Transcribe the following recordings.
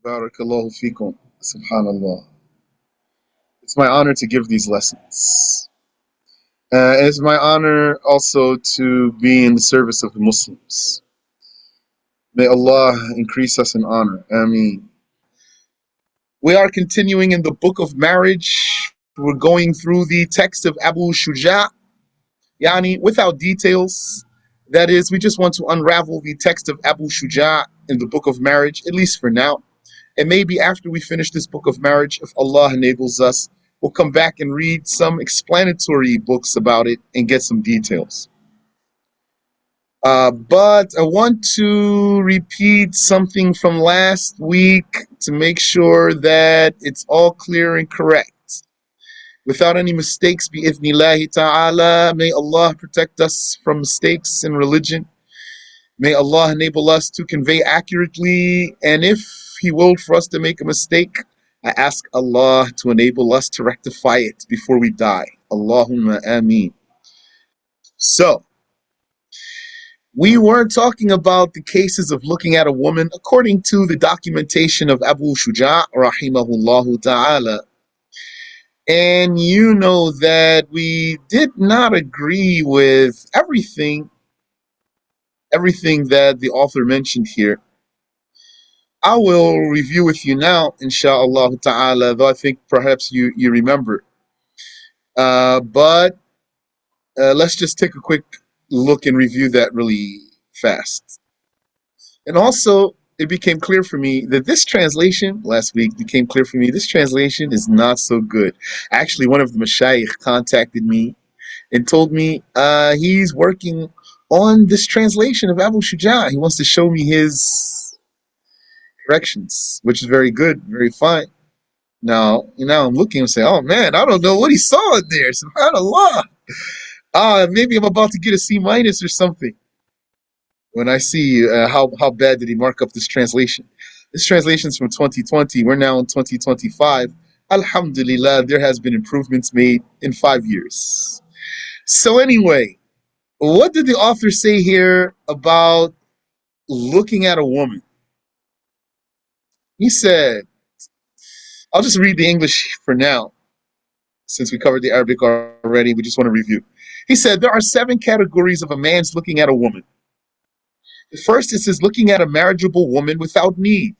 Barakallahu fikum. Subhanallah. It's my honor to give these lessons. It's my honor also to be in the service of the Muslims. May Allah increase us in honor. Ameen. We are continuing in the book of marriage. We're going through the text of Abu Shuja', yani without details. That is, we just want to unravel the text of Abu Shuja' in the book of marriage, at least for now. And maybe after we finish this book of marriage, if Allah enables us, we'll come back and read some explanatory books about it and get some details. But I want to repeat something from last week to make sure that it's all clear and correct. Without any mistakes, bi'ithnillahi ta'ala, may Allah protect us from mistakes in religion. May Allah enable us to convey accurately, and if He willed for us to make a mistake, I ask Allah to enable us to rectify it before we die. Allahumma ameen. So, we were talking about the cases of looking at a woman according to the documentation of Abu Shuja' rahimahullahu ta'ala. And you know that we did not agree with everything that the author mentioned here. I will review with you now, inshallah ta'ala, though I think perhaps you remember. But let's just take a quick look and review that really fast. And also, it became clear for me that this translation, last week became clear for me, this translation is not so good. Actually, one of the mashayikh contacted me and told me he's working on this translation of Abu Shuja'. He wants to show me his corrections, which is very good, very fine. Now I'm looking and saying, oh man, I don't know what he saw in there. SubhanAllah. Maybe I'm about to get a C minus or something when I see how bad did he mark up this translation. This translation is from 2020. We're now in 2025. Alhamdulillah, there has been improvements made in 5 years. So anyway, what did the author say here about looking at a woman? He said, I'll just read the English for now. Since we covered the Arabic already, we just want to review. He said, there are 7 categories of a man's looking at a woman. The first is his looking at a marriageable woman without need.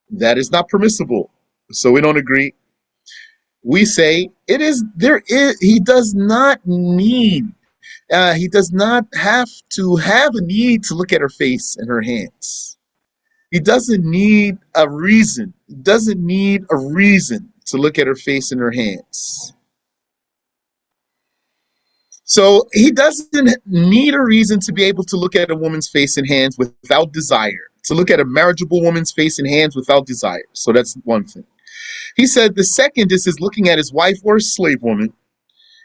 That is not permissible. So we don't agree. We say he does not need, he does not have to have a need to look at her face and her hands. He doesn't need a reason. He doesn't need a reason to look at her face and her hands. So he doesn't need a reason to be able to look at a woman's face and hands without desire, to look at a marriageable woman's face and hands without desire. So that's one thing. He said the second is his looking at his wife or his slave woman.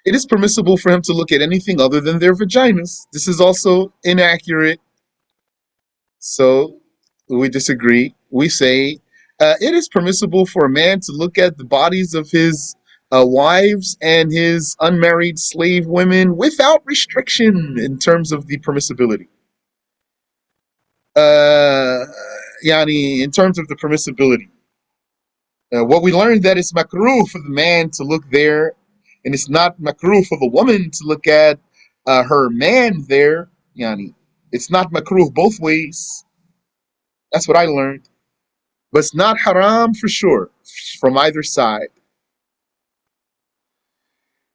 It is permissible for him to look at anything other than their vaginas. This is also inaccurate. So we disagree. We say it is permissible for a man to look at the bodies of his wives and his unmarried slave women without restriction in terms of the permissibility. In terms of the permissibility. What we learned that it's makruh for the man to look there, and it's not makruh for the woman to look at her man there. It's not makruh both ways. That's what I learned. But it's not haram for sure from either side.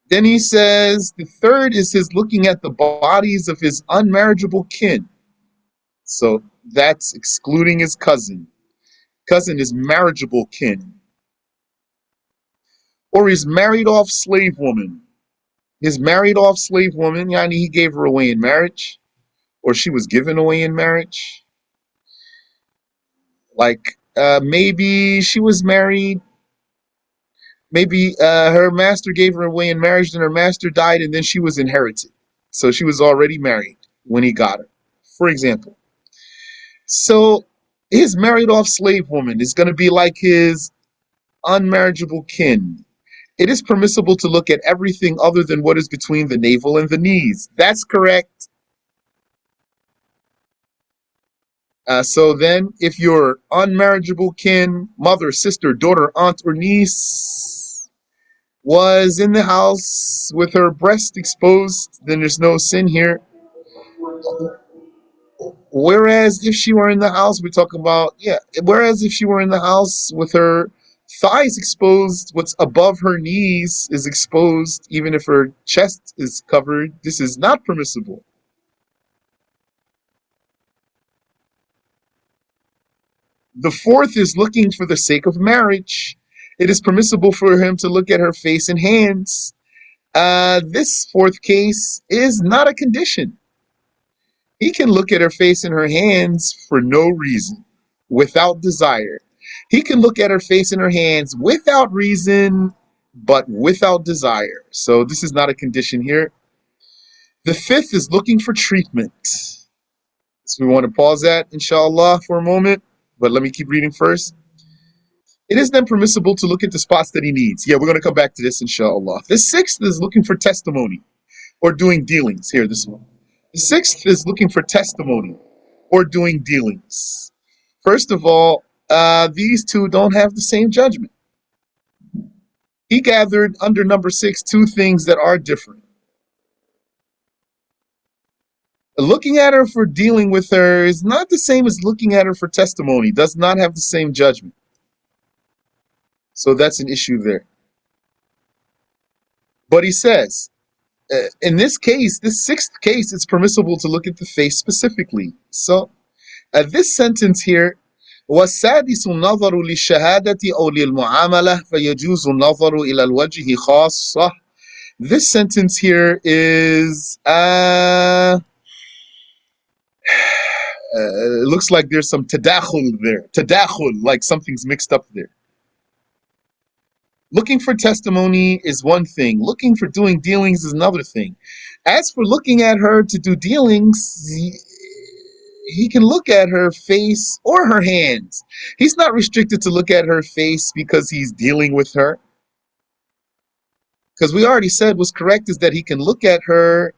Then he says the third is his looking at the bodies of his unmarriageable kin. So that's excluding his cousin. Cousin is marriageable kin. Or his married off slave woman. His married off slave woman, he gave her away in marriage, or she was given away in marriage. Like maybe she was married. Maybe her master gave her away in marriage, then her master died, and then she was inherited. So she was already married when he got her, for example. So his married off slave woman is going to be like his unmarriageable kin. It is permissible to look at everything other than what is between the navel and the knees. That's correct. So then, if your unmarriageable kin, mother, sister, daughter, aunt, or niece was in the house with her breast exposed, then there's no sin here. Whereas if she were in the house, we're talking about, whereas if she were in the house with her thighs exposed, what's above her knees is exposed, even if her chest is covered, this is not permissible. The fourth is looking for the sake of marriage. It is permissible for him to look at her face and hands. This fourth case is not a condition. He can look at her face and her hands for no reason, without desire. He can look at her face and her hands without reason, but without desire. So this is not a condition here. The fifth is looking for treatment. So we want to pause that, inshallah, for a moment. But let me keep reading first. It is then permissible to look at the spots that he needs. Yeah, we're going to come back to this, inshallah. The sixth is looking for testimony or doing dealings. Here, this one. The sixth is looking for testimony or doing dealings. First of all, these two don't have the same judgment. He gathered under number 6 two things that are different. Looking at her for dealing with her is not the same as looking at her for testimony. Does not have the same judgment. So that's an issue there. But he says, in this case, this sixth case, it's permissible to look at the face specifically. So this sentence here, والسادس النظر للشهادة أو للمعاملة فيجوز النظر إلى الوجه خاصة. This sentence here is it looks like there's some tadakhul there. Tadakhul, like something's mixed up there. Looking for testimony is one thing. Looking for doing dealings is another thing. As for looking at her to do dealings, he can look at her face or her hands. He's not restricted to look at her face because he's dealing with her. Because we already said what's correct is that he can look at her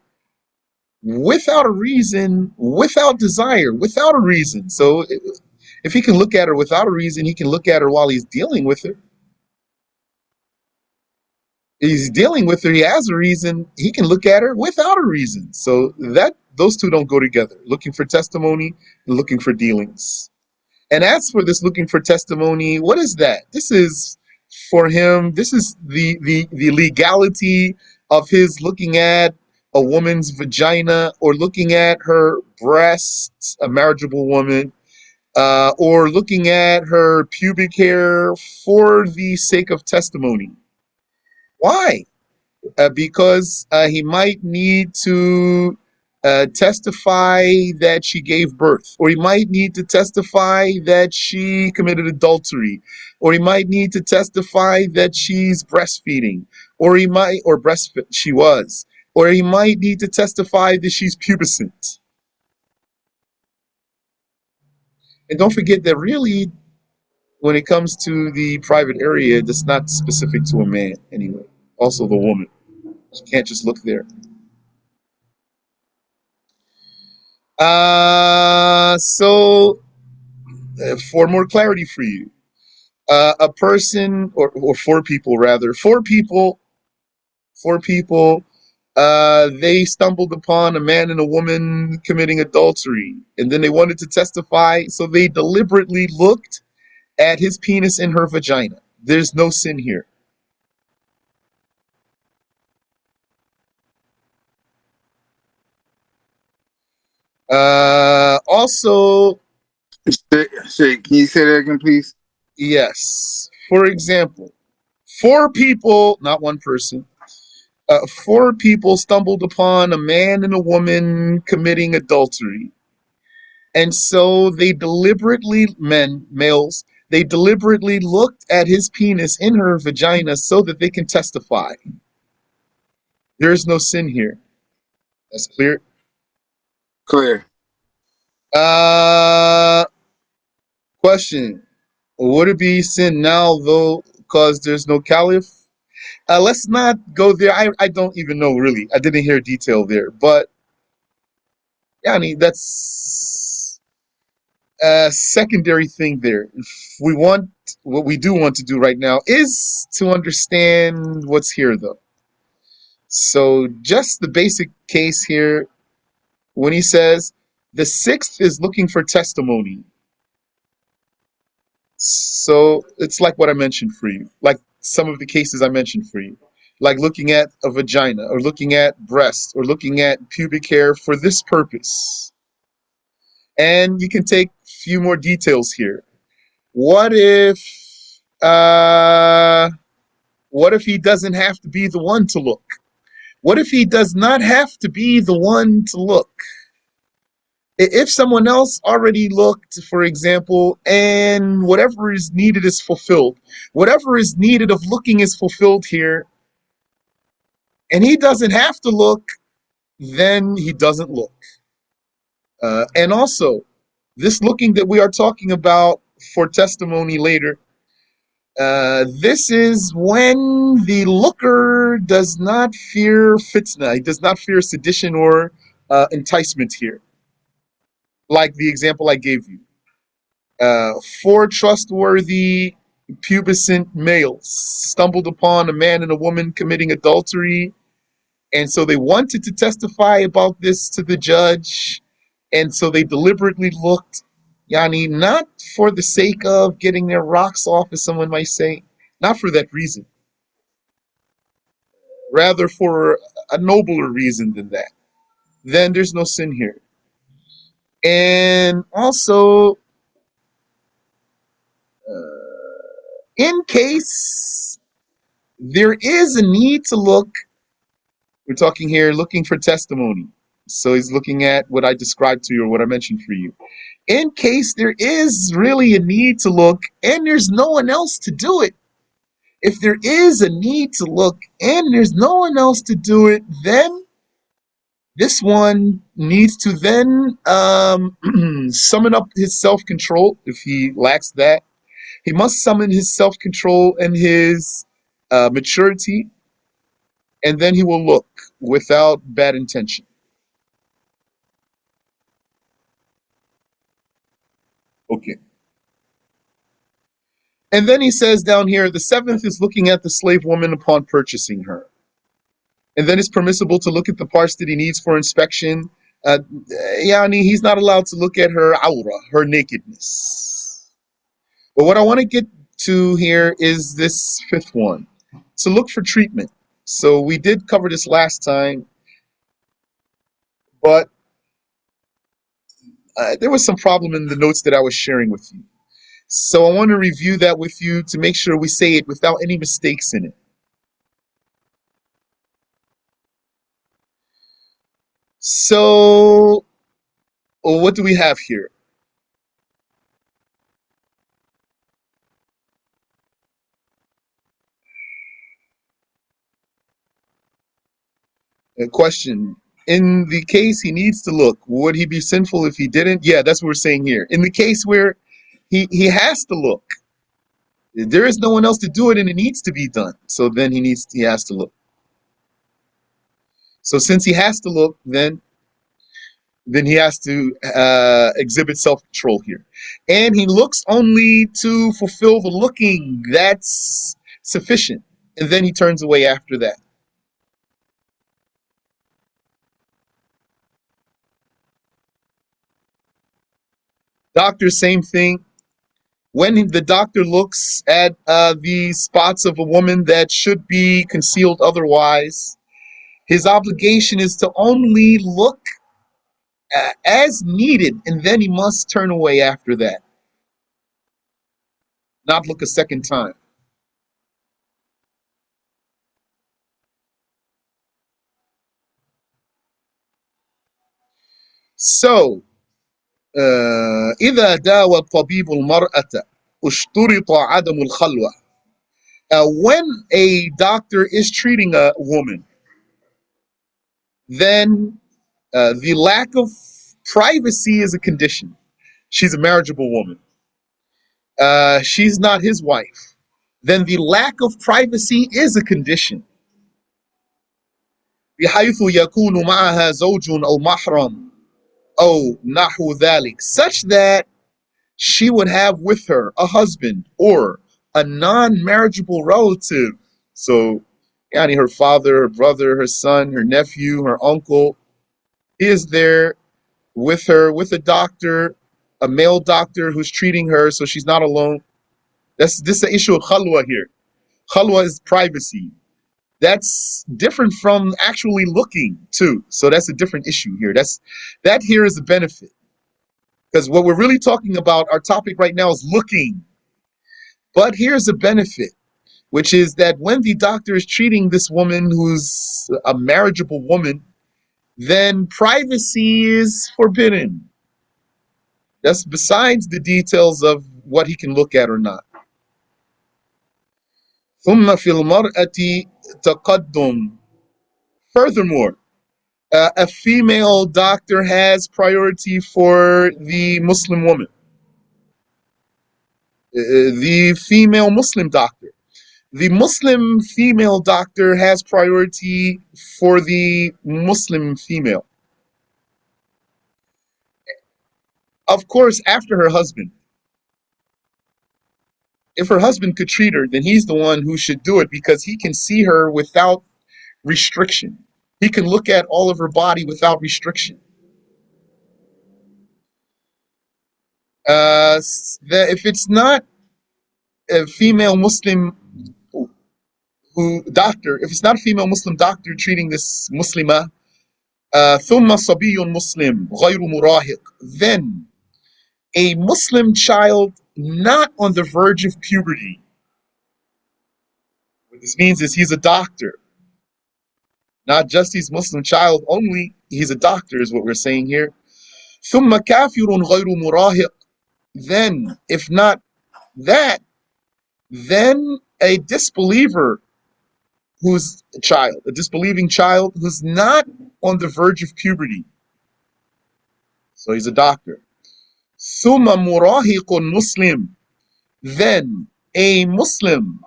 without a reason, without desire, without a reason. So if he can look at her without a reason, he can look at her while he's dealing with her. He's dealing with her, he has a reason, he can look at her without a reason. So that those two don't go together. Looking for testimony and looking for dealings. And as for this looking for testimony, what is that? This is for him, this is the legality of his looking at a woman's vagina or looking at her breasts, a marriageable woman, or looking at her pubic hair for the sake of testimony. Why? Because he might need to testify that she gave birth, or he might need to testify that she committed adultery, or he might need to testify that she's breastfeeding, or he might need to testify that she's pubescent. And don't forget that really, when it comes to the private area, that's not specific to a man anyway. Also the woman. You can't just look there. For more clarity for you, a person or four people rather, four people, they stumbled upon a man and a woman committing adultery, and then they wanted to testify, so they deliberately looked at his penis in her vagina. There's no sin here. Also, can you say that again, please? yes. For example, 4 people, not one person, 4 people stumbled upon a man and a woman committing adultery. And so they deliberately, males, they deliberately looked at his penis in her vagina so that they can testify. There is no sin here. That's clear? Clear. Question. Would it be sin now, though, because there's no caliph? Let's not go there. I don't even know, really. I didn't hear detail there. But, yani, that's secondary thing there. If we want, what we do want to do right now is to understand what's here, though. So just the basic case here, when he says the sixth is looking for testimony. So it's like what I mentioned for you, like some of the cases I mentioned for you, like looking at a vagina or looking at breast or looking at pubic hair for this purpose. And you can take a few more details here. What if uh, what if he doesn't have to be the one to look? What if he does not have to be the one to look? If someone else already looked, for example, and whatever is needed is fulfilled, whatever is needed of looking is fulfilled here, and he doesn't have to look, then he doesn't look. And also, this looking that we are talking about for testimony later, this is when the looker does not fear fitna, he does not fear sedition or enticement here. Like the example I gave you. Four trustworthy pubescent males stumbled upon a man and a woman committing adultery, and so they wanted to testify about this to the judge, and so they deliberately looked, yani, not for the sake of getting their rocks off, as someone might say, not for that reason, rather for a nobler reason than that. Then there's no sin here. And also, in case there is a need to look, we're talking here looking for testimony. So he's looking at what I described to you or what I mentioned for you. In case there is really a need to look and there's no one else to do it, if there is a need to look and there's no one else to do it, then this one needs to then summon up his self-control. If he lacks that, he must summon his self-control and his maturity, and then he will look without bad intention. Okay. And then he says down here, the seventh is looking at the slave woman upon purchasing her. And then it's permissible to look at the parts that he needs for inspection. Yani, he's not allowed to look at her aura, her nakedness. But what I want to get to here is this fifth one, to look for treatment. So we did cover this last time, but there was some problem in the notes that I was sharing with you. So I want to review that with you to make sure we say it without any mistakes in it. So what do we have here? A question. In the case he needs to look, would he be sinful if he didn't? Yeah, that's what we're saying here. In the case where he has to look, there is no one else to do it and it needs to be done. So then he has to look. So since he has to look, then he has to exhibit self-control here. And he looks only to fulfill the looking. That's sufficient. And then he turns away after that. Doctor, same thing. When the doctor looks at the spots of a woman that should be concealed otherwise, his obligation is to only look as needed, and then he must turn away after that. Not look a second time. So, إذا داوى الطبيب المرأة اشترط عدم الخلوة. When a doctor is treating a woman, then the lack of privacy is a condition. She's a marriageable woman. She's not his wife. Then the lack of privacy is a condition. بحيث يكون معها زوج أو محرم أو نحو ذلك, such that she would have with her a husband or a non-marriageable relative. So, yani her father, her brother, her son, her nephew, her uncle is there with her, with a doctor, a male doctor who's treating her, so she's not alone. This is the issue of khalwa here. Khalwa is privacy. That's different from actually looking too. So that's a different issue here. That here is a benefit. Because what we're really talking about, our topic right now is looking. But here's a benefit, which is that when the doctor is treating this woman who's a marriageable woman, then privacy is forbidden. That's besides the details of what he can look at or not. ثم في المرأة تقدم. Furthermore, a female doctor has priority for the Muslim woman. The female Muslim doctor. The Muslim female doctor has priority for the Muslim female. Of course, after her husband. If her husband could treat her, then he's the one who should do it because he can see her without restriction. He can look at all of her body without restriction. If it's not a female Muslim if it's not a female Muslim doctor treating this Muslimah, ثم صبي مسلم غير مراهق, then a Muslim child not on the verge of puberty. What this means is he's a doctor. Not just his Muslim child only, he's a doctor is what we're saying here. ثم كافر غير مراهق, then if not that, then a disbeliever who's a child, a disbelieving child who's not on the verge of puberty. So he's a doctor. ثم مراهق مسلم, then a Muslim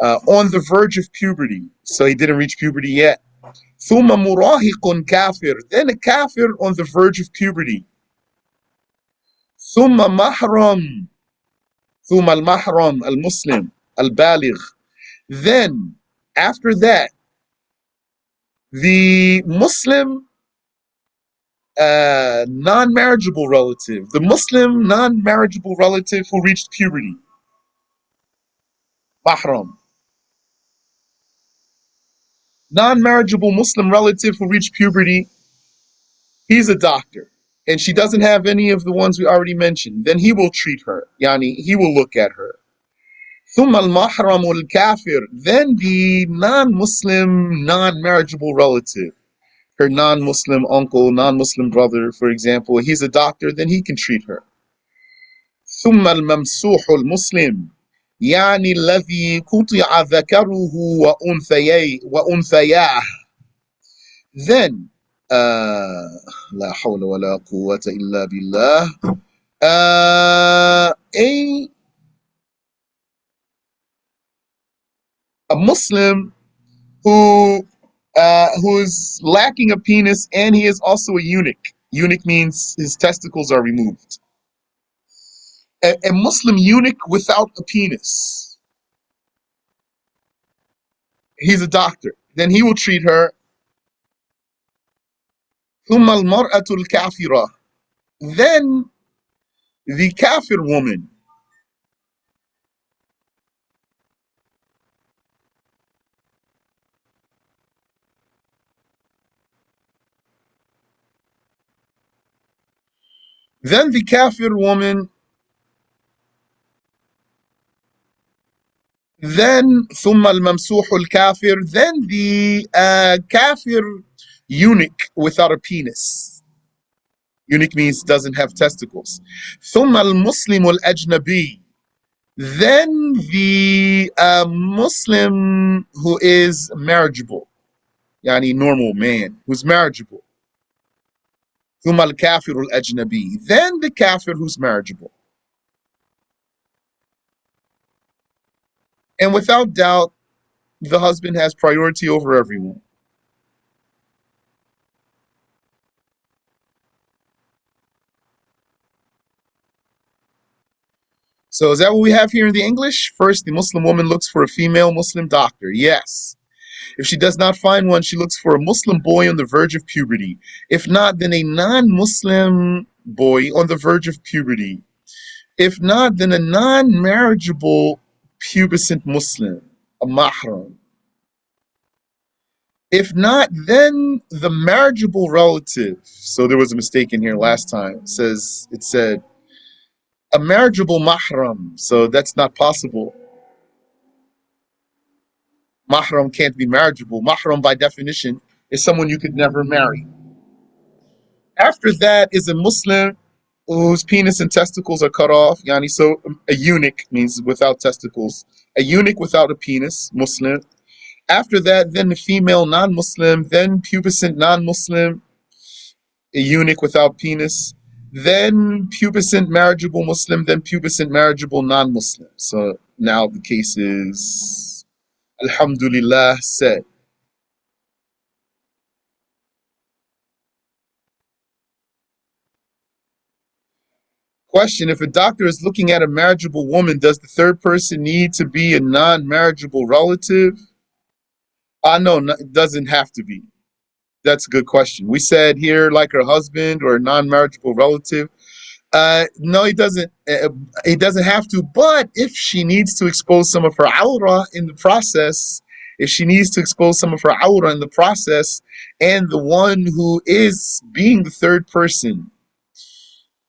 on the verge of puberty. So he didn't reach puberty yet. ثم مراهق كافر, then a kafir on the verge of puberty. ثم mahram, ثم المحرم المسلم البالغ, then after that the Muslim non-marriageable relative, the Muslim non-marriageable relative who reached puberty, mahram. Non-marriageable Muslim relative who reached puberty, he's a doctor, and she doesn't have any of the ones we already mentioned, then he will treat her, yani he will look at her. ثم المحرم الكافر, then the non-Muslim non-marriageable relative, her non-Muslim uncle, non-Muslim brother, for example, he's a doctor, then he can treat her. ثم الممسوح المسلم, يعني الذي قطع ذكره وأنثياه, then لا حول ولا قوة إلا بالله, a Muslim who's lacking a penis and he is also a eunuch. Eunuch means his testicles are removed. A Muslim eunuch without a penis. He's a doctor. Then he will treat her. ثم المرأة الكافرة, then the kafir woman. Then the kafir woman, then ثم الممسوح الكافر, then the kafir eunuch without a penis. Eunuch means doesn't have testicles. ثم المسلم الأجنبي, then the Muslim who is marriageable, yani normal man who's marriageable. ثم الكافر الأجنبي, then the kafir who's marriageable. And without doubt, the husband has priority over everyone. So is that what we have here in the English? First, the Muslim woman looks for a female Muslim doctor. Yes. If she does not find one, she looks for a Muslim boy on the verge of puberty. If not, then a non-Muslim boy on the verge of puberty. If not, then a non-marriageable pubescent Muslim, a mahram. If not, then the marriageable relative. So there was a mistake in here last time. It said a marriageable mahram. So that's not possible. Mahram can't be marriageable. Mahram, by definition, is someone you could never marry. After that is a Muslim whose penis and testicles are cut off. Yani, so a eunuch means without testicles. A eunuch without a penis, Muslim. After that, then a female non-Muslim, then pubescent non-Muslim, a eunuch without penis, then pubescent marriageable Muslim, then pubescent marriageable non-Muslim. So now the case is, Alhamdulillah, said. Question: if a doctor is looking at a marriageable woman, does the third person need to be a non-marriageable relative? No, it doesn't have to be. That's a good question. We said here, like her husband or a non-marriageable relative. No, he doesn't. He doesn't have to. But if she needs to expose some of her aura in the process, and the one who is being the third person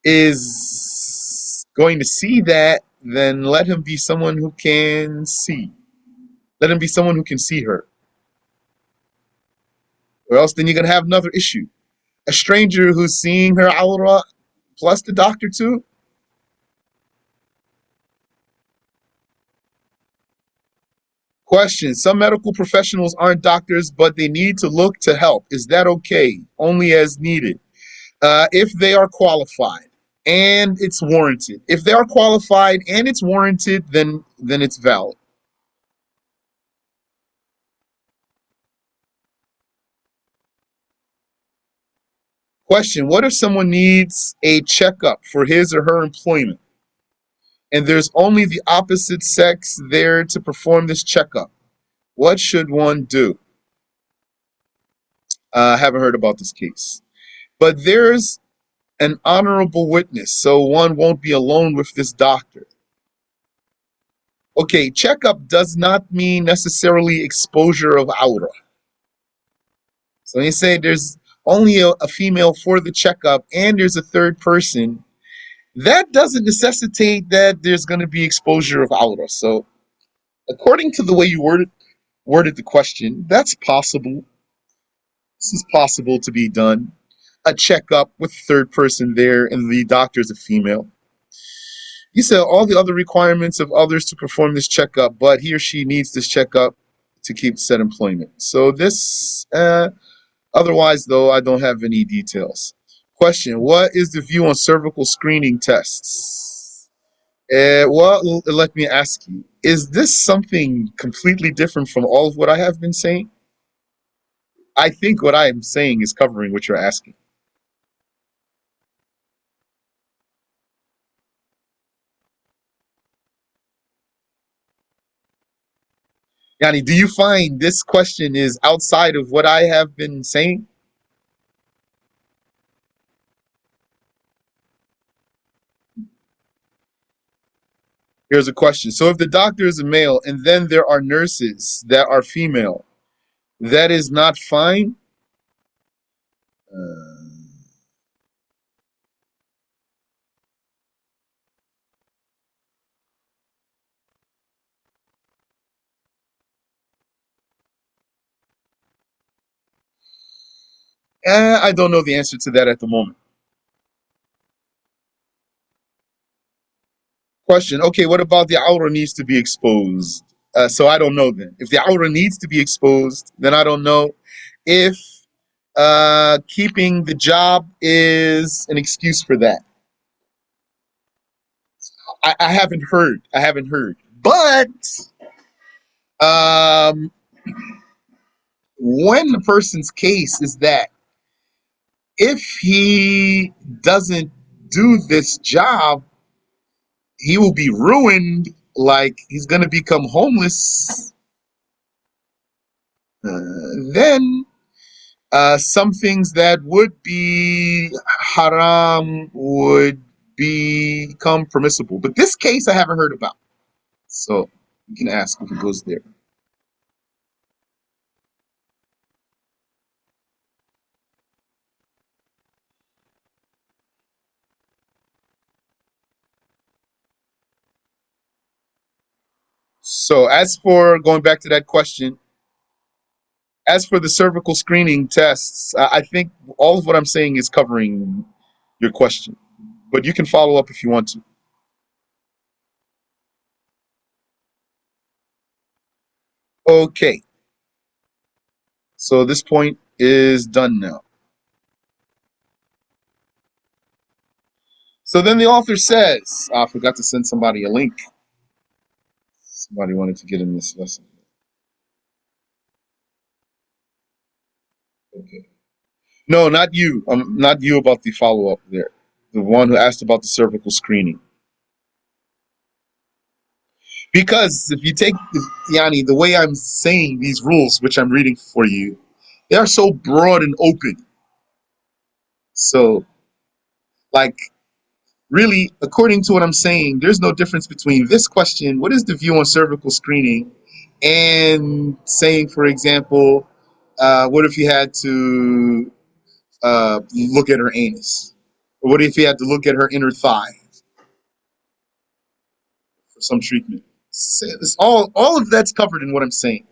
is going to see that, then let him be someone who can see. Let him be someone who can see her. Or else then you're going to have another issue. A stranger who's seeing her aura plus the doctor too. Question: some medical professionals aren't doctors, but they need to look to help. Is that okay? Only as needed. If they are qualified and it's warranted. If they are qualified and it's warranted, then it's valid. Question: what if someone needs a checkup for his or her employment, and there's only the opposite sex there to perform this checkup? What should one do? I haven't heard about this case. But there's an honorable witness, so one won't be alone with this doctor. Okay, checkup does not mean necessarily exposure of aura. So when you say there's only a female for the checkup and there's a third person, that doesn't necessitate that there's going to be exposure of aura. So according to the way you worded the question, that's possible. This is possible to be done. A checkup with a third person there and the doctor's a female. You said all the other requirements of others to perform this checkup, but he or she needs this checkup to keep said employment. So this, otherwise though, I don't have any details. Question: what is the view on cervical screening tests? Well, let me ask you, is this something completely different from all of what I have been saying? I think what I am saying is covering what you're asking. Yani, do you find this question is outside of what I have been saying? Here's a question. So if the doctor is a male and then there are nurses that are female, that is not fine? Uh, I don't know the answer to that at the moment. Question. Okay, what about the aura needs to be exposed? So I don't know then. If the aura needs to be exposed, then I don't know if keeping the job is an excuse for that. I haven't heard. But um, when the person's case is that if he doesn't do this job, he will be ruined, like he's going to become homeless, then some things that would be haram would become permissible. But this case I haven't heard about. So you can ask if it goes there. So as for going back to that question, as for the cervical screening tests, I think all of what I'm saying is covering your question. But you can follow up if you want to. Okay. So this point is done now. So then the author says, I forgot to send somebody a link. Somebody wanted to get in this lesson. Okay. No, not you. Not you about the follow-up there. The one who asked about the cervical screening. Because if you take, Yanni, the way I'm saying these rules, which I'm reading for you, they are so broad and open. So, like, really, according to what I'm saying, there's no difference between this question, what is the view on cervical screening, and saying, for example, what if you had to look at her anus? Or what if you had to look at her inner thigh for some treatment? It's all of that's covered in what I'm saying.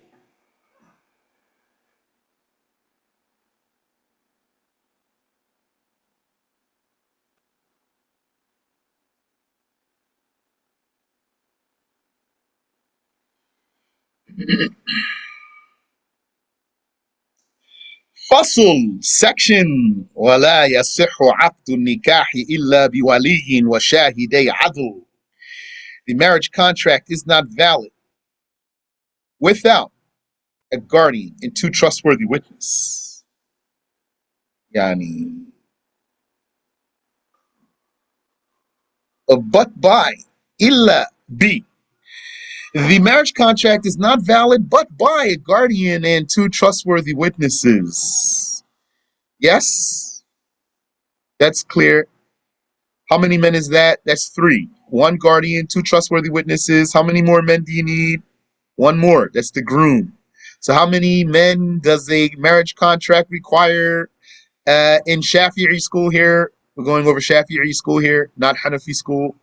فصل section ولا يصح عقد النكاح إلا بولي وشاهدي عدل. The marriage contract is not valid without a guardian and two trustworthy witnesses. يعني but by إلا B. The marriage contract is not valid but by a guardian and two trustworthy witnesses. Yes, that's clear. How many men is that? That's 3. 1 guardian, 2 trustworthy witnesses. How many more men do you need? 1 more. That's the groom. So how many men does a marriage contract require in Shafi'i school here? We're going over Shafi'i school here, not Hanafi school.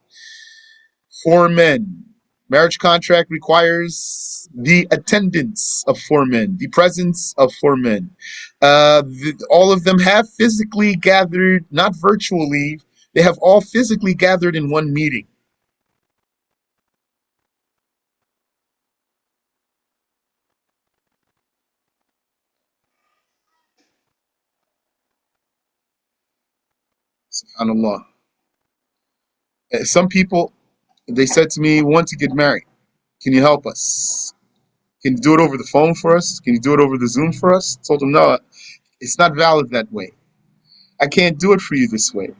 4 men. Marriage contract requires the attendance of 4 men, the presence of 4 men. All of them have physically gathered, not virtually. They have all physically gathered in one meeting. SubhanAllah. Some people, they said to me, want to get married. Can you help us? Can you do it over the phone for us? Can you do it over the Zoom for us? I told them, no, it's not valid that way. I can't do it for you this way.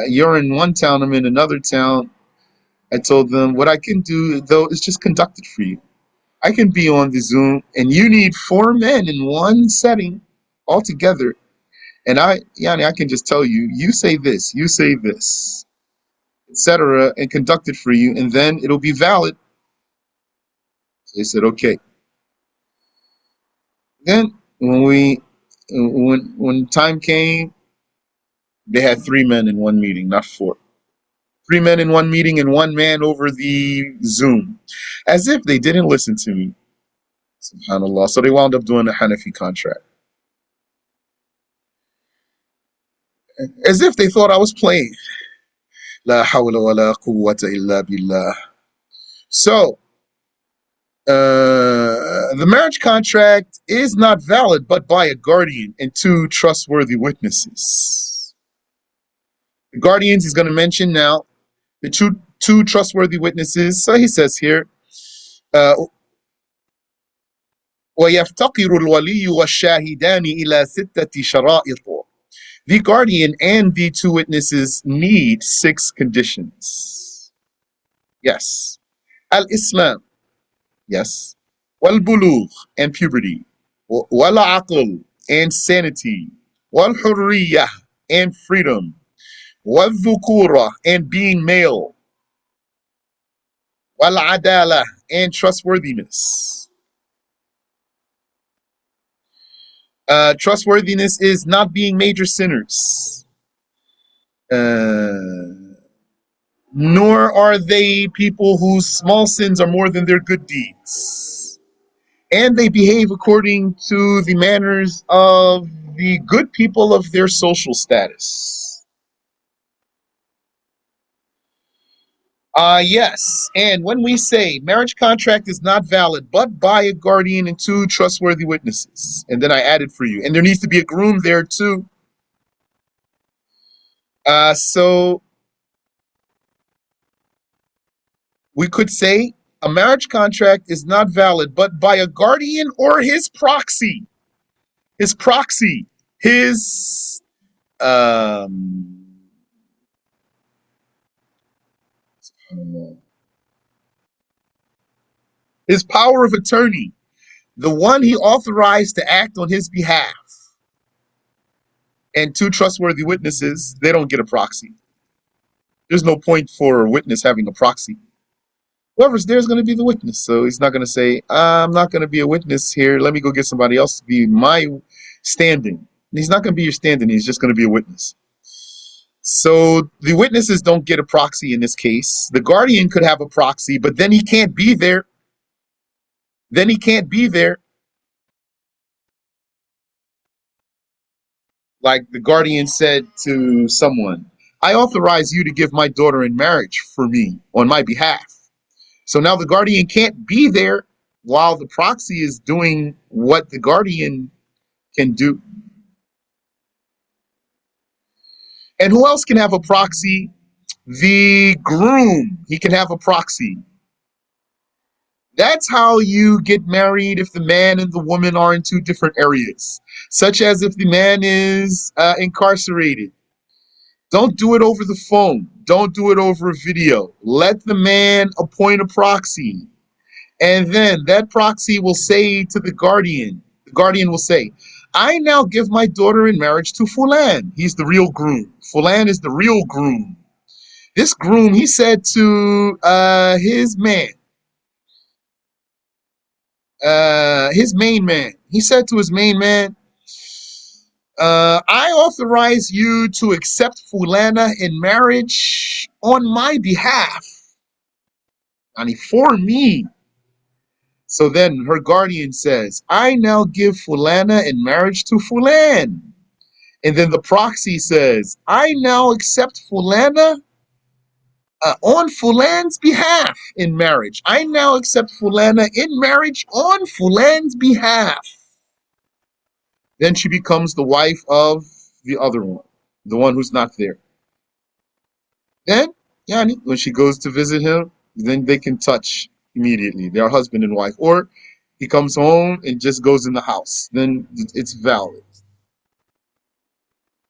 You're in one town, I'm in another town. I told them, what I can do, though, is just conduct it for you. I can be on the Zoom, and you need 4 men in one setting all together. And Yani, I can just tell you, you say this, etc., and conduct it for you, and then it'll be valid. So they said, okay. Then when time came, they had 3 men in one meeting, not 4. 3 men in one meeting and 1 man over the Zoom, as if they didn't listen to me. SubhanAllah. So they wound up doing a Hanafi contract, as if they thought I was playing. La hawla wa la quwwata illa billah. So the marriage contract is not valid but by a guardian and 2 trustworthy witnesses. The guardians he's going to mention now, the two trustworthy witnesses. So he says here, ويفتقر الولي والشاهدان إلى 6 شرائط. The guardian and the 2 witnesses need 6 conditions. Yes. Al-Islam. Yes. Wal-bulugh, and puberty. Wal-aql, and sanity. Wal-hurriyah, and freedom. Wal-dhukura, and being male. Wal-adala, and trustworthiness. Trustworthiness is not being major sinners. Nor are they people whose small sins are more than their good deeds. And they behave according to the manners of the good people of their social status. Yes. And when we say marriage contract is not valid but by a guardian and two trustworthy witnesses, and then I added for you, and there needs to be a groom there too. So we could say a marriage contract is not valid but by a guardian or his proxy. His proxy. His his power of attorney, the one he authorized to act on his behalf, and two trustworthy witnesses, they don't get a proxy. There's no point for a witness having a proxy. Whoever's there is going to be the witness. So he's not going to say, I'm not going to be a witness here. Let me go get somebody else to be my standing. He's not going to be your standing. He's just going to be a witness. So the witnesses don't get a proxy in this case. The guardian could have a proxy, but then he can't be there. Then he can't be there. Like the guardian said to someone, I authorize you to give my daughter in marriage for me on my behalf. So now the guardian can't be there while the proxy is doing what the guardian can do. And who else can have a proxy? The groom. He can have a proxy. That's how you get married if the man and the woman are in two different areas, such as if the man is incarcerated. Don't do it over the phone. Don't do it over a video. Let the man appoint a proxy. And then that proxy will say to the guardian will say, I now give my daughter in marriage to Fulan. He's the real groom. Fulan is the real groom. This groom, he said to his man, his main man, he said to his main man, I authorize you to accept Fulana in marriage on my behalf. And for me. So then her guardian says, I now give Fulana in marriage to Fulan. And then the proxy says, I now accept Fulana on Fulan's behalf in marriage. I now accept Fulana in marriage on Fulan's behalf. Then she becomes the wife of the other one, the one who's not there. Then, yani, when she goes to visit him, then they can touch immediately. They are husband and wife. Or he comes home and just goes in the house. Then it's valid.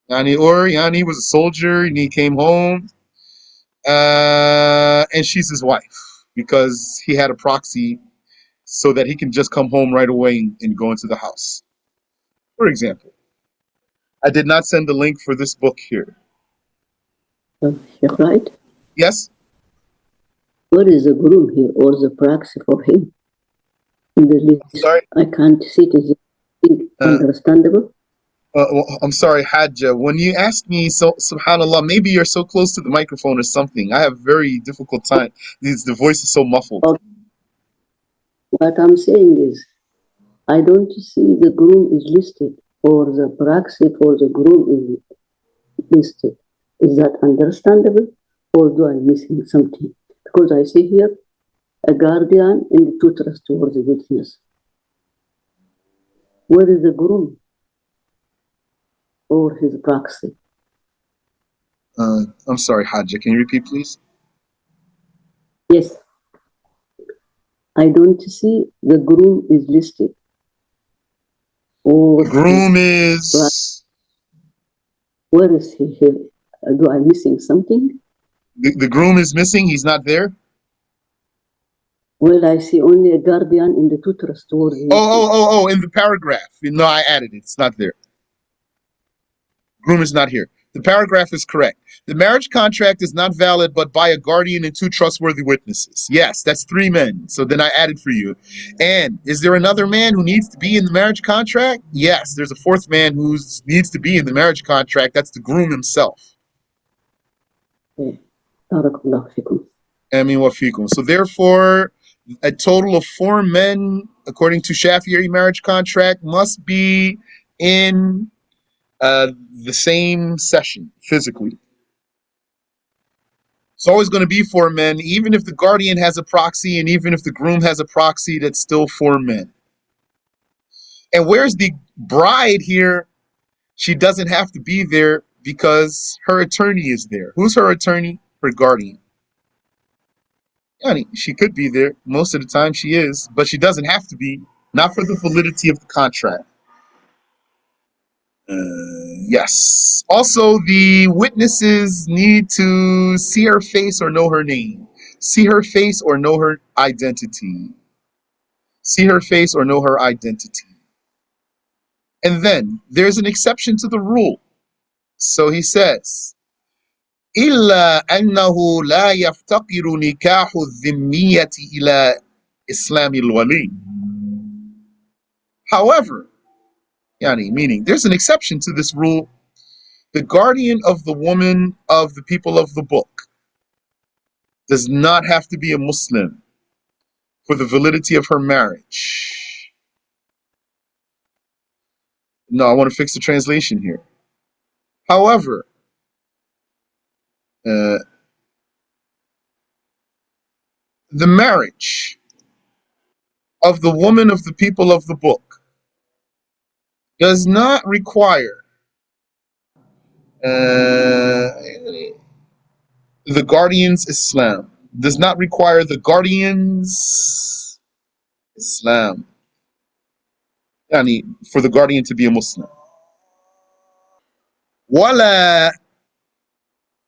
Yani was a soldier and he came home and she's his wife because he had a proxy so that he can just come home right away and go into the house. For example, I did not send the link for this book here. Sheikh, right? Yes? Where is the groom here or the proxy for him? In the list, Sorry? I can't see it. Is it understandable? I'm sorry, Hajja. When you asked me, so subhanallah, maybe you're so close to the microphone or something. I have very difficult time. The voice is so muffled. Okay. What I'm saying is, I don't see the groom is listed or the proxy for the groom is listed. Is that understandable or do I missing something? Because I see here a guardian and two trustworthy witness. Where is the groom or his proxy? I'm sorry, Hajja. Can you repeat, please? Yes. I don't see the groom is listed. Or groom is... Where is he here? Do I missing something? The groom is missing? He's not there? Well, I see only a guardian in the two trustworthy. In the paragraph. No, I added it. It's not there. Groom is not here. The paragraph is correct. The marriage contract is not valid but by a guardian and two trustworthy witnesses. Yes, that's 3 men. So then I added for you. And is there another man who needs to be in the marriage contract? Yes, there's a 4th man who needs to be in the marriage contract. That's the groom himself. Barakallahu fikum. Amin wa fikum. So therefore, a total of 4 men, according to Shafi'i marriage contract, must be in the same session physically. It's always going to be 4 men, even if the guardian has a proxy and even if the groom has a proxy, that's still 4 men. And where's the bride here? She doesn't have to be there because her attorney is there. Who's her attorney? Her guardian. Yani, she could be there. Most of the time she is, but she doesn't have to be. Not for the validity of the contract. Yes. Also, the witnesses need to see her face or know her name. See her face or know her identity. See her face or know her identity. And then there's an exception to the rule. So he says, إلا أنه لا يفتقر نكاح الذمية إلى إسلام الولي. However, yani, meaning there's an exception to this rule. The guardian of the woman of the people of the book does not have to be a Muslim for the validity of her marriage. No, I want to fix the translation here. However, the marriage of the woman of the people of the book does not require the guardian's Islam. Does not require the guardian's Islam. Yani, for the guardian to be a Muslim. ولا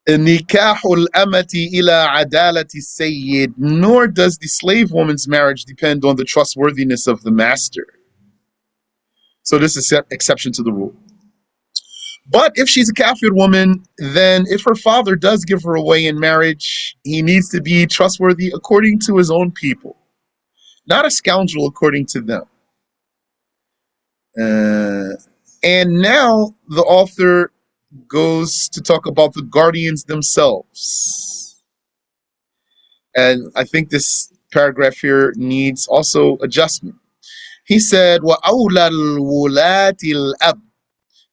نكاح الأمة إلى عدالة السيد, nor does the slave woman's marriage depend on the trustworthiness of the master. So this is an exception to the rule. But if she's a kafir woman, then if her father does give her away in marriage, he needs to be trustworthy according to his own people, not a scoundrel according to them. And now the author goes to talk about the guardians themselves. And I think this paragraph here needs also adjustment. He said, وَأَوْلَى الْوُلَاةِ الْأَبْ,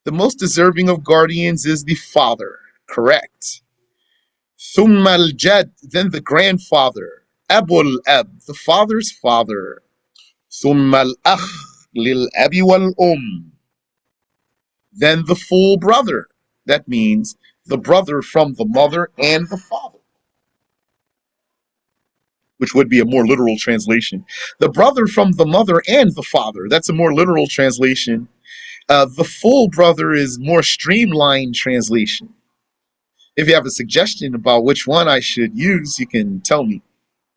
the most deserving of guardians is the father. Correct. ثُمَّ الْجَدْ, then the grandfather. أَبُو الْأَبْ, the father's father. ثُمَّ الْأَخْ لِلْأَبِ وَالْأُمِّ, then the full brother. That means the brother from the mother and the father, which would be a more literal translation. The brother from the mother and the father. That's a more literal translation. The full brother is more streamlined translation. If you have a suggestion about which one I should use, you can tell me.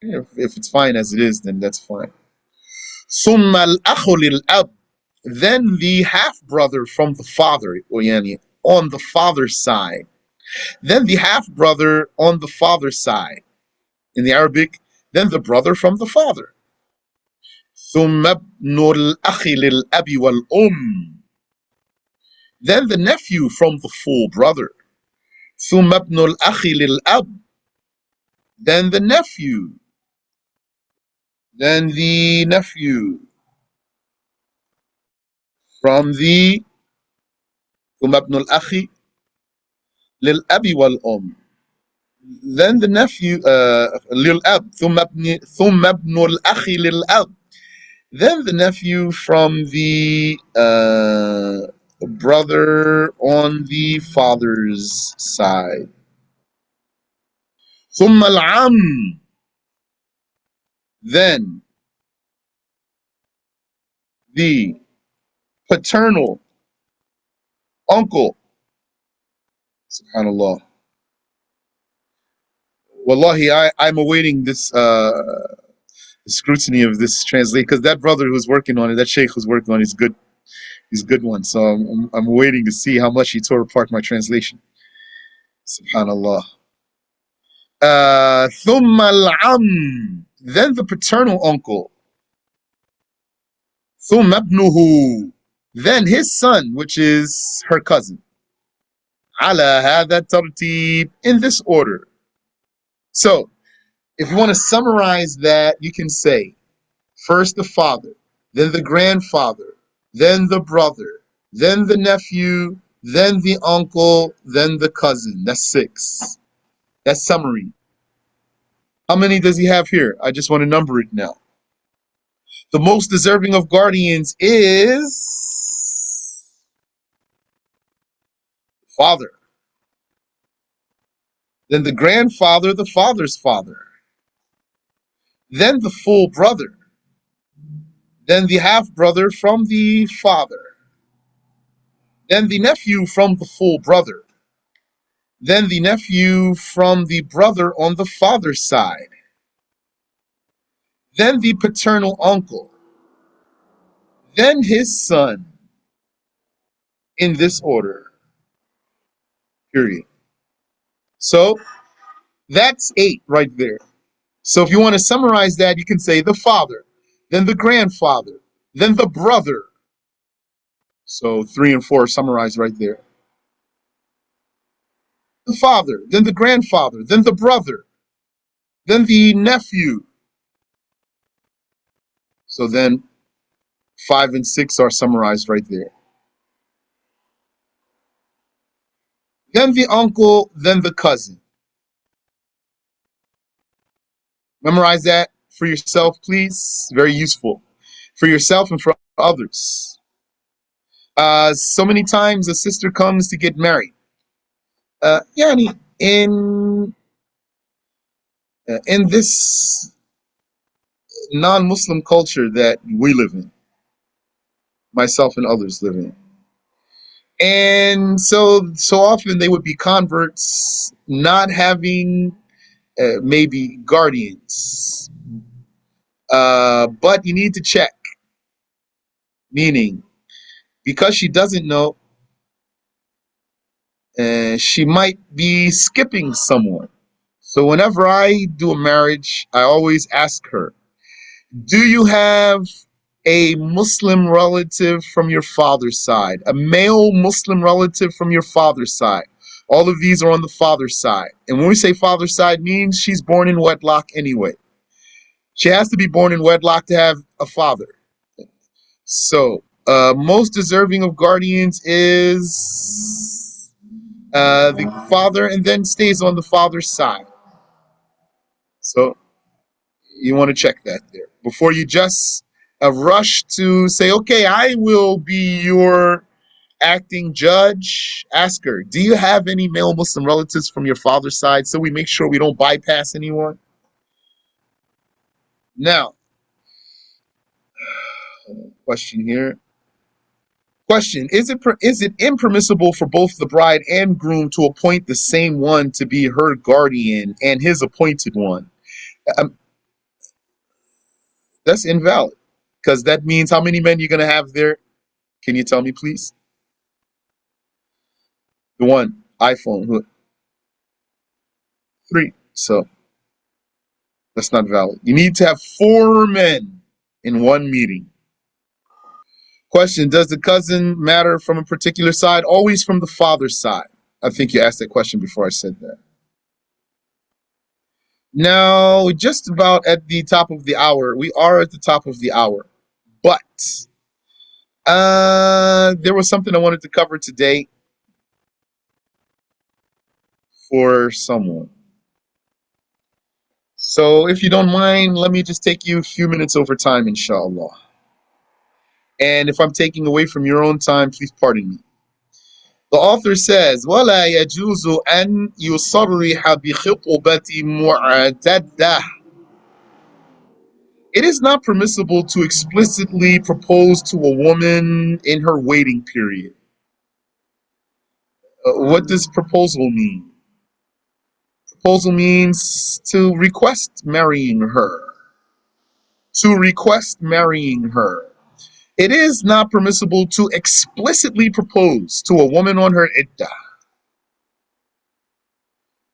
If it's fine as it is, then that's fine. ثُمَّ الْأَخُ لِلْأَبْ, then the half-brother from the father, on the father's side. Then the half-brother on the father's side. In the Arabic, then the brother from the father. ثُمَّ ابْنُ الْأَخِ لِلْأَبِ وَالْأُمِّ, then the nephew from the full brother. ثُمَّ ابْنُ الْأَخِ لِلْأَبِ, then the nephew. Then the nephew from the ثُمَّ ابْنُ الْأَخِ لِلْأَبِ وَالْأُمِّ, then the nephew لِلْأَبِ ثُمَّ ابْنُ الْأَخِ لِلْأَبِ, then the nephew from the brother on the father's side. ثُمَّ الْعَمِّ, then the paternal uncle. Subhanallah. Wallahi, I'm awaiting this the scrutiny of this translation, because that brother who's working on it, that sheikh who's working on it, is good. He's a good one. So I'm waiting to see how much he tore apart my translation. Subhanallah. ثم العم, then the paternal uncle. ثم ابنه, then his son, which is her cousin. على هذا الترتيب, in this order. So, if you want to summarize that, you can say, first the father, then the grandfather, then the brother, then the nephew, then the uncle, then the cousin. That's 6. That's summary. How many does he have here? I just want to number it now. The most deserving of guardians is father. Then the grandfather, the father's father. Then the full brother. Then the half-brother from the father. Then the nephew from the full brother. Then the nephew from the brother on the father's side. Then the paternal uncle. Then his son. In this order. Period. So, that's 8 right there. So if you want to summarize that, you can say the father, then the grandfather, then the brother. So 3 and 4 are summarized right there. The father, then the grandfather, then the brother, then the nephew. So then 5 and 6 are summarized right there. Then the uncle, then the cousin. Memorize that for yourself, please. Very useful for yourself and for others. So many times a sister comes to get married. Yani, in this non-Muslim culture that we live in, myself and others live in, and so often they would be converts not having maybe guardians, but you need to check, meaning because she doesn't know, she might be skipping someone. So whenever I do a marriage, I always ask her, do you have a Muslim relative from your father's side? A male Muslim relative from your father's side? All of these are on the father's side. And when we say father's side, means she's born in wedlock anyway. She has to be born in wedlock to have a father. So, most deserving of guardians is the father, and then stays on the father's side. So, you want to check that there before you just rush to say, okay, I will be your acting judge. Ask her, do you have any male Muslim relatives from your father's side, so we make sure we don't bypass anyone? Now, question here. Question, is it impermissible for both the bride and groom to appoint the same one to be her guardian and his appointed one? That's invalid, because that means how many men you're going to have there? Can you tell me, please? The one, iPhone, 3. So that's not valid. You need to have 4 men in one meeting. Question, does the cousin matter from a particular side? Always from the father's side. I think you asked that question before I said that. Now, just about at the top of the hour. We are at the top of the hour. But there was something I wanted to cover today for someone. So if you don't mind, let me just take you a few minutes over time, inshallah. And if I'm taking away from your own time, please pardon me. The author says, وَلَا يَجُوزُ أَنْ يُصَرِّحَ بِخِطْبَةٍ مُعْتَدَّةٍ. It is not permissible to explicitly propose to a woman in her waiting period. What does proposal mean? Proposal means to request marrying her. to request marrying her. It is not permissible to explicitly propose to a woman on her iddah.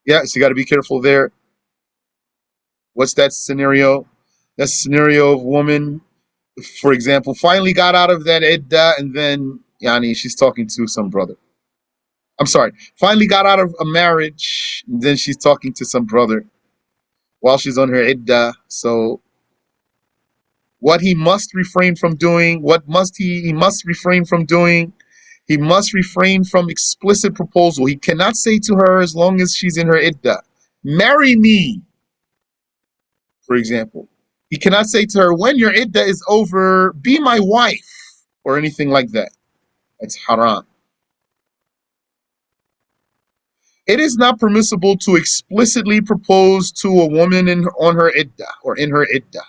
Yeah, so you got to be careful there. What's that scenario? That's a scenario of a woman, for example, finally got out of that iddah and then yani she's talking to some brother. I'm sorry, finally got out of a marriage and then she's talking to some brother while she's on her iddah. So what he must refrain from doing, he must refrain from doing, he must refrain from explicit proposal. He cannot say to her as long as she's in her iddah, marry me, for example. He cannot say to her, when your iddah is over, be my wife, or anything like that. That's haram. It is not permissible to explicitly propose to a woman on her iddah or in her iddah.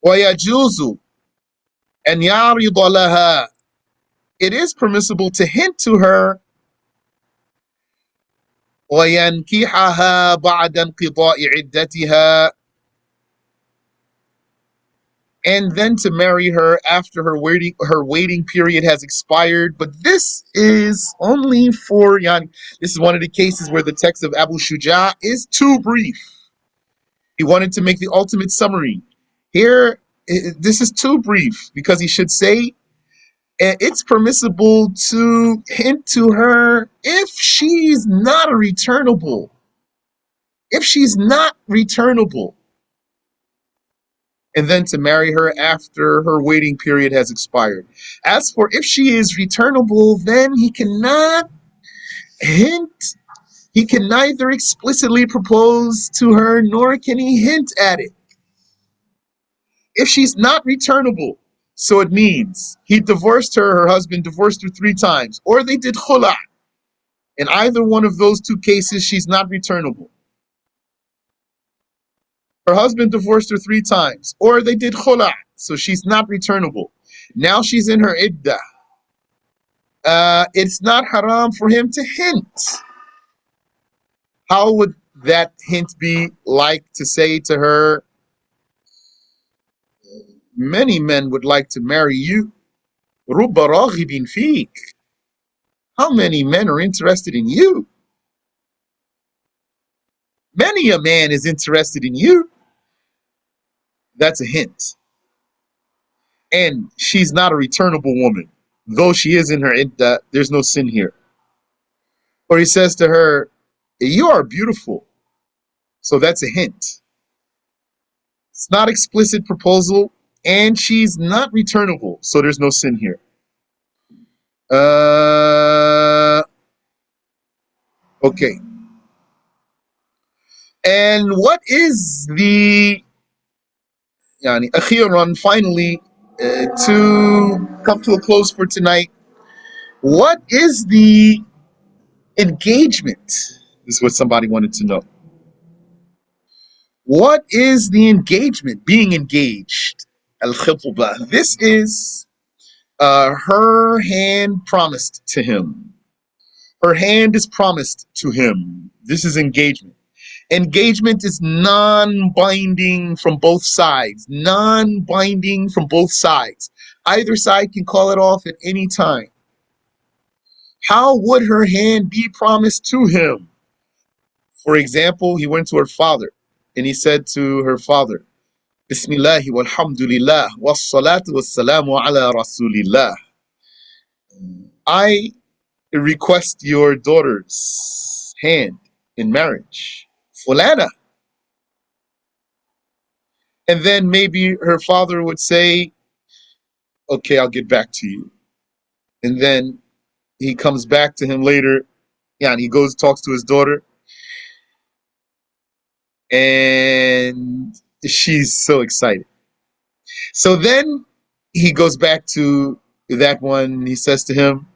وَيَجُوزُ أَنْ يَعْرِضَ لَهَا. It is permissible to hint to her وَيَنْكِحَهَا بَعْدَ انْقِضَاءِ عِدَّتِهَا, and then to marry her after her waiting period has expired. But this is only for yani. This is one of the cases where the text of Abu Shuja is too brief. He wanted to make the ultimate summary. Here, this is too brief because he should say it's permissible to hint to her if she's not a returnable. If she's not returnable. And then to marry her after her waiting period has expired. As for if she is returnable, then he cannot hint. He can neither explicitly propose to her nor can he hint at it. If she's not returnable, so it means he divorced her, her husband divorced her 3 times, or they did khula. In either one of those 2 cases, she's not returnable. Her husband divorced her 3 times, or they did khula, so she's not returnable. Now she's in her iddah. It's not haram for him to hint. How would that hint be? Like to say to her, many men would like to marry you. رُبَّ رَاغِبٍ فِيك. How many men are interested in you? Many a man is interested in you. That's a hint. And she's not a returnable woman. Though she is in her iddah, there's no sin here. Or he says to her, you are beautiful. So that's a hint. It's not explicit proposal, and she's not returnable. So there's no sin here. Okay. And what is the yani akhiran, finally, to come to a close for tonight, what is the engagement? This is what somebody wanted to know. What is the engagement? Being engaged. Al-khitbah. This is her hand promised to him. Her hand is promised to him. This is engagement. Engagement is non-binding from both sides. Non-binding from both sides. Either side can call it off at any time. How would her hand be promised to him? For example, he went to her father and he said to her father, Bismillahi walhamdulillah wassalatu wassalamu ala rasulillah. I request your daughter's hand in marriage. Fulana. And then maybe her father would say, okay, I'll get back to you. And then he comes back to him later. Yeah, and he goes, talks to his daughter. And she's so excited. So then he goes back to that one. He says to him,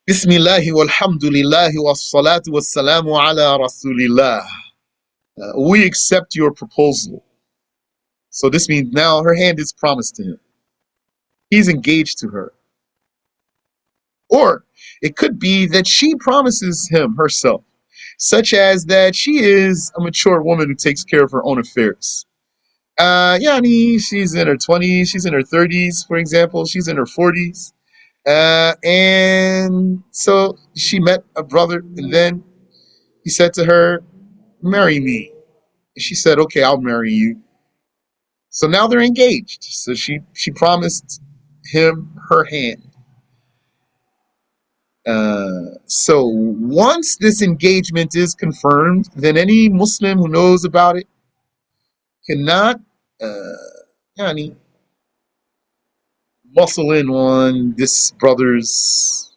Bismillahi walhamdulillahi wassalatu wassalamu ala rasulillah. We accept your proposal. So this means now her hand is promised to him. He's engaged to her. Or it could be that she promises him herself. such as that she is a mature woman who takes care of her own affairs. Yani, she's in her 20s, she's in her 30s, for example, she's in her 40s. And so she met a brother, and then he said to her, marry me. And she said, okay, I'll marry you. So now they're engaged. So she promised him her hand. So once this engagement is confirmed, then any Muslim who knows about it cannot yani, muscle in on this brother's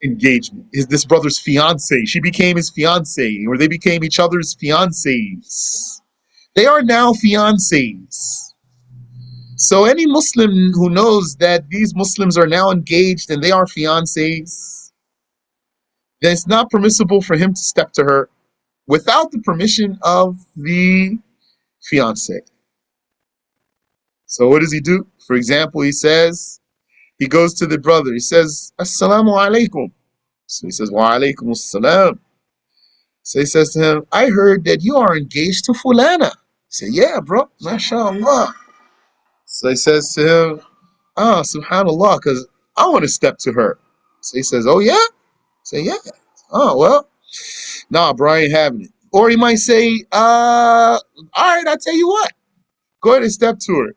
engagement, this brother's fiance. She became his fiance, or they became each other's fiancés. They are now fiancés. So any Muslim who knows that these Muslims are now engaged and they are fiancés, then it's not permissible for him to step to her without the permission of the fiance. So what does he do? For example, he goes to the brother. He says, Assalamu alaikum. So he says, Wa alaikum assalam. So he says to him, I heard that you are engaged to Fulana. He said, yeah, bro, mashallah. So he says to him, subhanallah, because I want to step to her. So he says, oh yeah? Say, yeah. Oh, well, nah, bro, I ain't having it. Or he might say, all right, I'll tell you what. Go ahead and step to her.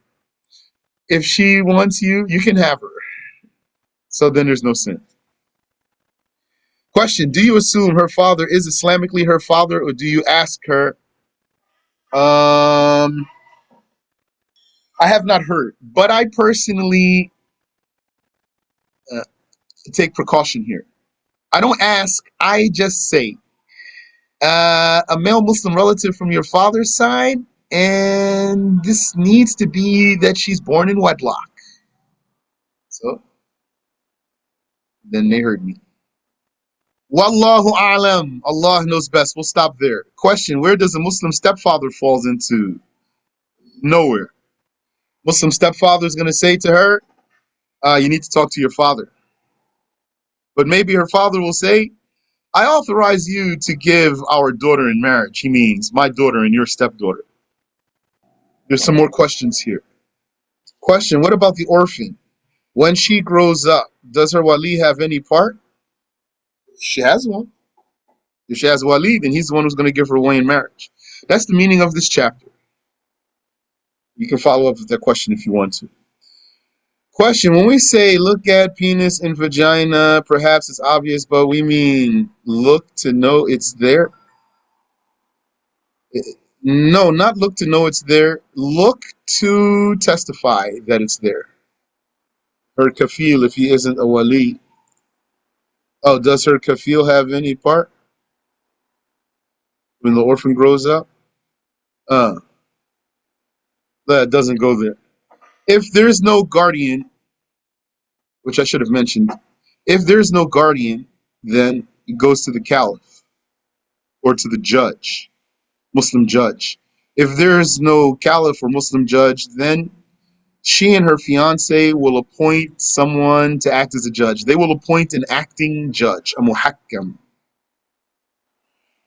If she wants you, you can have her. So then there's no sin. Question, do you assume her father is Islamically her father, or do you ask her? I have not heard, but I personally take precaution here. I don't ask, I just say, a male Muslim relative from your father's side, and this needs to be that she's born in wedlock. So then they heard me. Wallahu a'lam. Allah knows best. We'll stop there. Question, where does a Muslim stepfather falls into? Nowhere. Muslim stepfather is going to say to her, you need to talk to your father. But maybe her father will say, I authorize you to give our daughter in marriage. He means my daughter and your stepdaughter. There's some more questions here. Question, what about the orphan? When she grows up, does her wali have any part? She has one. If she has wali, then he's the one who's going to give her away in marriage. That's the meaning of this chapter. You can follow up with that question if you want to. Question, when we say look at penis and vagina, perhaps it's obvious, but we mean look to know it's there? No, not look to know it's there. Look to testify that it's there. Her kafil, if he isn't a wali. Oh, does her kafil have any part when the orphan grows up? That doesn't go there. If there's no guardian, which I should have mentioned, if there's no guardian, then it goes to the caliph or to the judge, Muslim judge. If there's no caliph or Muslim judge, then she and her fiance will appoint someone to act as a judge. They will appoint an acting judge, a muhakkam.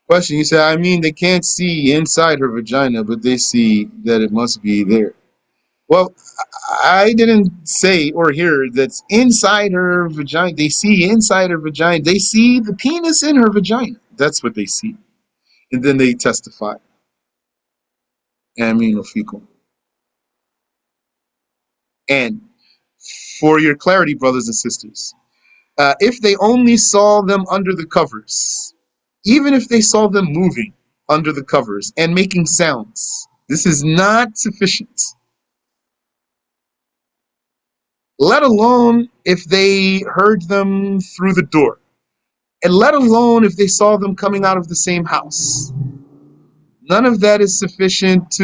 Question, you say, I mean, they can't see inside her vagina, but they see that it must be there. Well, I didn't say or hear that's inside her vagina. They see inside her vagina. They see the penis in her vagina. That's what they see. And then they testify. Ameen fikum. And for your clarity, brothers and sisters, if they only saw them under the covers, even if they saw them moving under the covers and making sounds, this is not sufficient. Let alone if they heard them through the door, and let alone if they saw them coming out of the same house. None of that is sufficient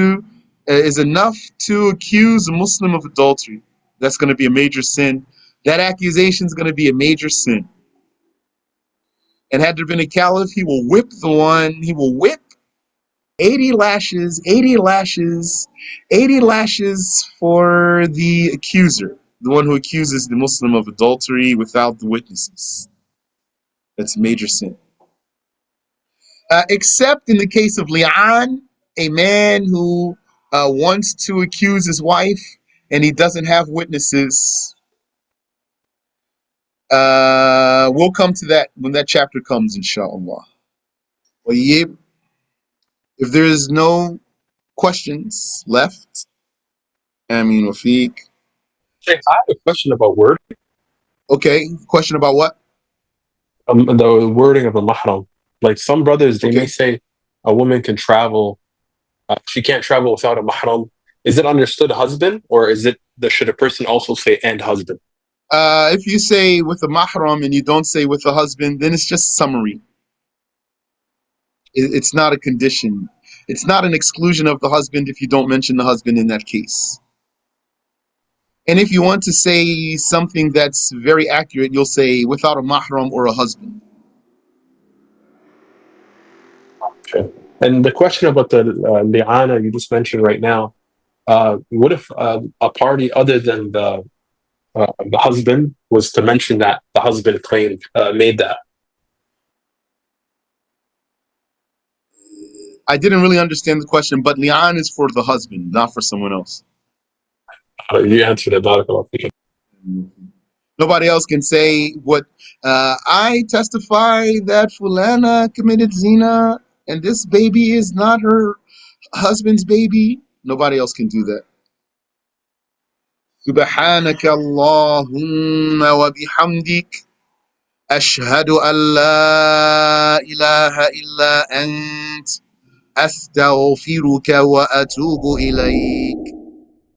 is enough to accuse a Muslim of adultery. That's going to be a major sin. That accusation is going to be a major sin. And had there been a caliph, he will whip 80 lashes, 80 lashes, 80 lashes for the accuser, the one who accuses the Muslim of adultery without the witnesses. That's a major sin. Except in the case of li'an, a man who wants to accuse his wife and he doesn't have witnesses. We'll come to that when that chapter comes, inshallah. If there is no questions left, Amin Wafiq. Sheikh, I have a question about word. Okay, question about what? The wording of the mahram. Like some brothers, they Okay. may say a woman can travel. She can't travel without a mahram. Is it understood husband, or is it should a person also say and husband? If you say with a mahram and you don't say with a husband, then it's just summary. It's not a condition. It's not an exclusion of the husband if you don't mention the husband in that case. And if you want to say something that's very accurate, you'll say without a mahram or a husband. Okay. And the question about the li'ana you just mentioned right now, what if a party other than the husband was to mention that the husband claimed made that? I didn't really understand the question, but li'an is for the husband, not for someone else. You answered it. Barakallah feek. Nobody else can say what I testify that Fulana committed zina and this baby is not her husband's baby. Nobody else can do that. Subhanaka Allahumma wa bihamdik ashhadu an la ilaha illa ant astaghfiruka wa atubu ilayk.